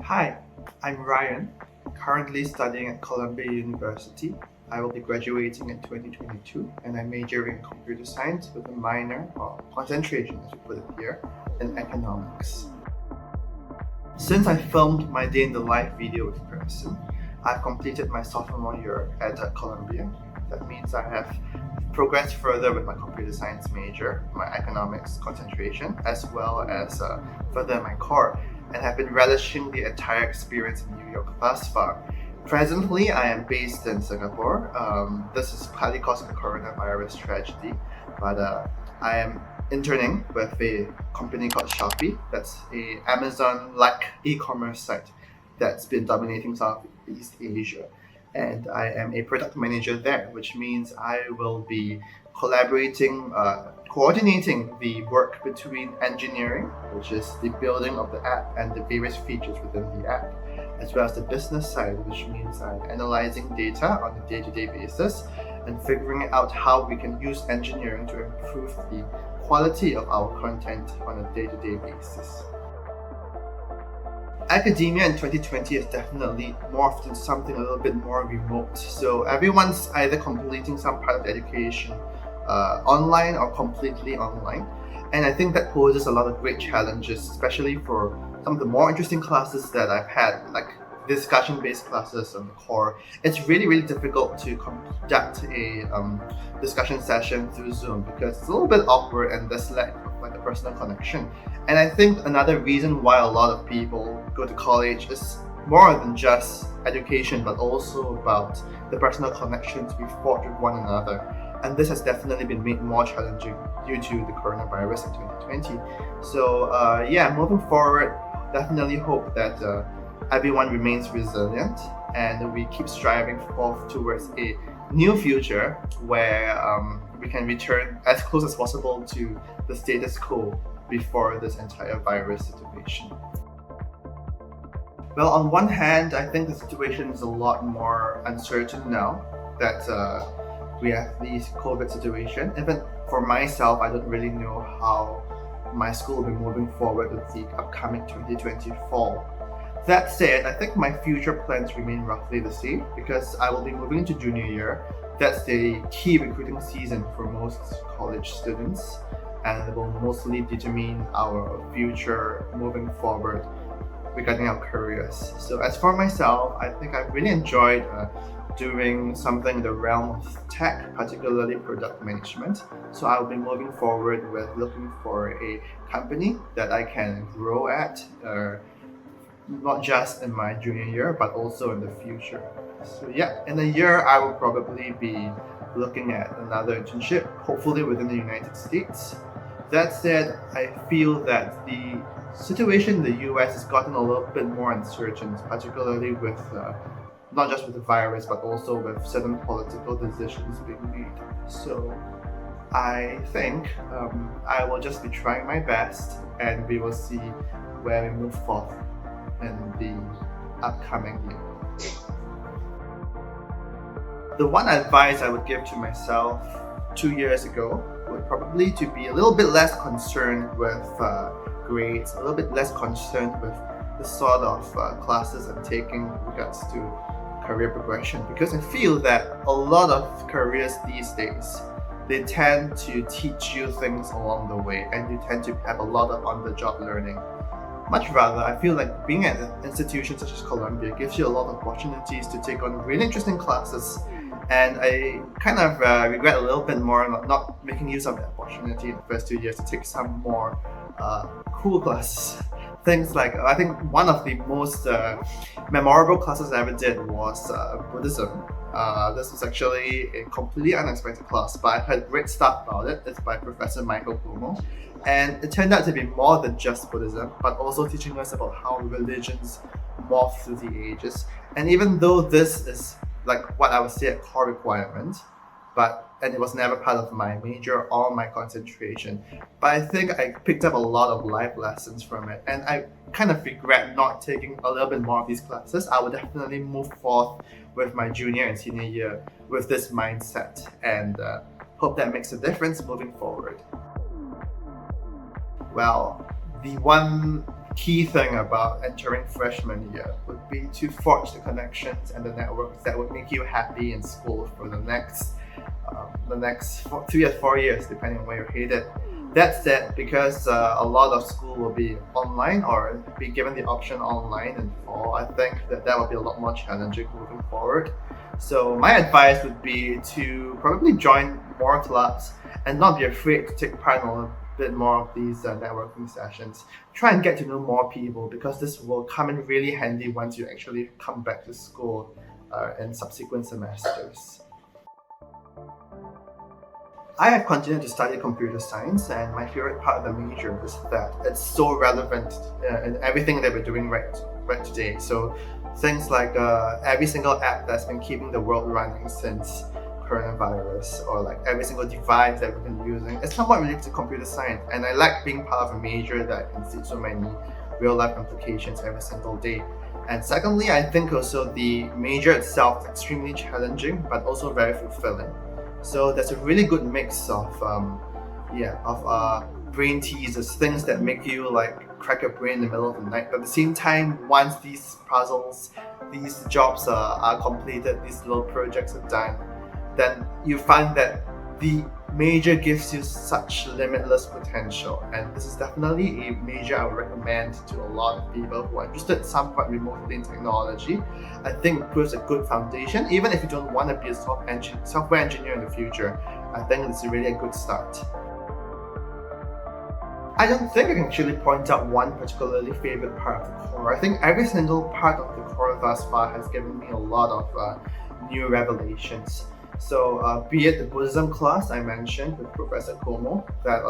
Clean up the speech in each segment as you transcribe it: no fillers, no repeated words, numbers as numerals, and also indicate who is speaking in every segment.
Speaker 1: Hi, I'm Ryan, currently studying at Columbia University. I will be graduating in 2022 and I major in computer science with a minor or concentration, as we put it here, in economics. Since I filmed my day in the life video with person, I've completed my sophomore year at Columbia. That means I have progressed further with my computer science major, my economics concentration, as well as further in my core, and have been relishing the entire experience in New York thus far. Presently, I am based in Singapore. This is partly caused by the coronavirus tragedy, but I am interning with a company called Shopee. That's a Amazon-like e-commerce site that's been dominating Southeast Asia. And I am a product manager there, which means I will be coordinating the work between engineering, which is the building of the app and the various features within the app, as well as the business side, which means I'm analyzing data on a day-to-day basis and figuring out how we can use engineering to improve the quality of our content on a day-to-day basis. Academia in 2020 has definitely morphed into something a little bit more remote. So everyone's either completing some part of the education online or completely online. And I think that poses a lot of great challenges, especially for some of the more interesting classes that I've had, like discussion-based classes on the core. It's really difficult to conduct a discussion session through Zoom because it's a little bit awkward and there's lack of like a personal connection. And I think another reason why a lot of people go to college is more than just education, but also about the personal connections we forge with one another. And this has definitely been made more challenging due to the coronavirus in 2020. So moving forward, definitely hope that everyone remains resilient and we keep striving forth towards a new future where we can return as close as possible to the status quo before this entire virus situation. Well, on one hand, I think the situation is a lot more uncertain now that we have this COVID situation. Even for myself, I don't really know how my school will be moving forward with the upcoming 2020 fall. That said, I think my future plans remain roughly the same because I will be moving into junior year. That's the key recruiting season for most college students, and it will mostly determine our future moving forward regarding our careers. So as for myself, I think I've really enjoyed doing something in the realm of tech, particularly product management. So I'll be moving forward with looking for a company that I can grow at, not just in my junior year, but also in the future. So in a year, I will probably be looking at another internship, hopefully within the United States. That said, I feel that the situation in the US has gotten a little bit more uncertain, particularly with not just with the virus, but also with certain political decisions being made. So I think I will just be trying my best and we will see where we move forth in the upcoming year. The one advice I would give to myself 2 years ago would probably to be a little bit less concerned with grades, a little bit less concerned with the sort of classes I'm taking with regards to career progression, because I feel that a lot of careers these days, they tend to teach you things along the way and you tend to have a lot of on-the-job learning. Much rather, I feel like being at an institution such as Columbia gives you a lot of opportunities to take on really interesting classes, and I kind of regret a little bit more not making use of that opportunity in the first 2 years to take some more cool classes. Things like, I think one of the most memorable classes I ever did was Buddhism. This was actually a completely unexpected class, but I heard great stuff about it. It's by Professor Michael Cuomo. And it turned out to be more than just Buddhism, but also teaching us about how religions morph through the ages. And even though this is like what I would say a core requirement, and it was never part of my major or my concentration, but I think I picked up a lot of life lessons from it, and I kind of regret not taking a little bit more of these classes. I would definitely move forth with my junior and senior year with this mindset, and hope that makes a difference moving forward. Well, the one key thing about entering freshman year would be to forge the connections and the networks that would make you happy in school for the next 3 or 4 years, depending on where you're headed. That said, because a lot of school will be online or be given the option online in fall, I think that will be a lot more challenging moving forward. So my advice would be to probably join more clubs and not be afraid to take part in a bit more of these networking sessions. Try and get to know more people because this will come in really handy once you actually come back to school in subsequent semesters. I have continued to study computer science, and my favorite part of the major is that it's so relevant in everything that we're doing right today. So things like every single app that's been keeping the world running since coronavirus, or like every single device that we've been using, it's somewhat related to computer science. And I like being part of a major that can see so many real life implications every single day. And secondly, I think also the major itself is extremely challenging, but also very fulfilling. So there's a really good mix of brain teasers, things that make you like crack your brain in the middle of the night. But at the same time, once these puzzles, these jobs are completed, these little projects are done, then you find that the major gives you such limitless potential. And this is definitely a major I would recommend to a lot of people who are interested somewhat remotely in technology. I think it proves a good foundation. Even if you don't want to be a software engineer in the future, I think it's really a good start. I don't think I can actually point out one particularly favorite part of the core. I think every single part of the core thus far has given me a lot of new revelations. So be it the Buddhism class I mentioned with Professor Como that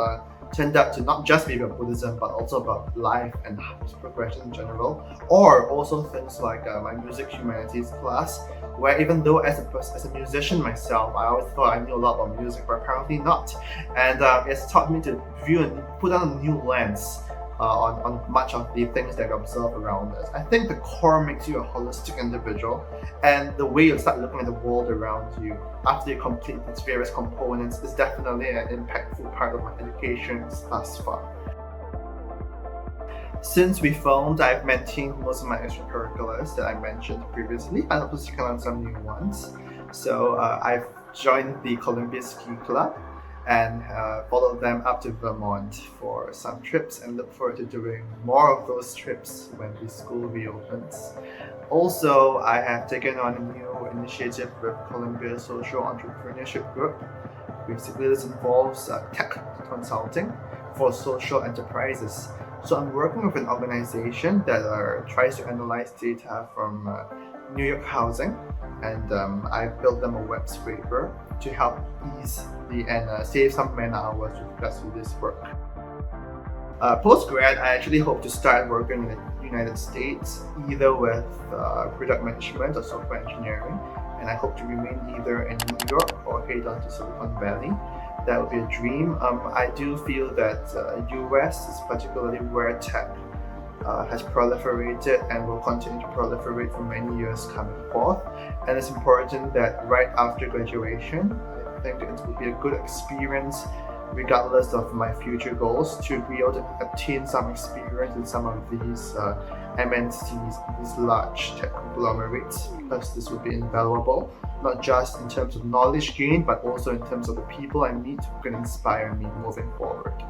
Speaker 1: turned out to not just be about Buddhism but also about life and progression in general, or also things like my music humanities class, where even though as a musician myself, I always thought I knew a lot about music, but apparently not. And it's taught me to view and put on a new lens on much of the things that we observe around us. I think the core makes you a holistic individual, and the way you start looking at the world around you after you complete its various components is definitely an impactful part of my education thus far. Since we formed, I've maintained most of my extracurriculars that I mentioned previously, and also taken on some new ones. So I've joined the Columbia Ski Club and followed them up to Vermont for some trips, and look forward to doing more of those trips when the school reopens. Also, I have taken on a new initiative with Columbia Social Entrepreneurship Group. Basically, this involves tech consulting for social enterprises. So I'm working with an organization that tries to analyze data from New York housing, and I've built them a web scraper to help ease and save some man hours with regards to this work. Post-grad, I actually hope to start working in the United States, either with product management or software engineering, and I hope to remain either in New York or head on to Silicon Valley. That would be a dream. I do feel that US is particularly where tech has proliferated and will continue to proliferate for many years coming forth. And it's important that right after graduation, I think it will be a good experience, regardless of my future goals, to be able to obtain some experience in some of these MNCs, these large tech conglomerates, because this would be invaluable, not just in terms of knowledge gain, but also in terms of the people I meet who can inspire me moving forward.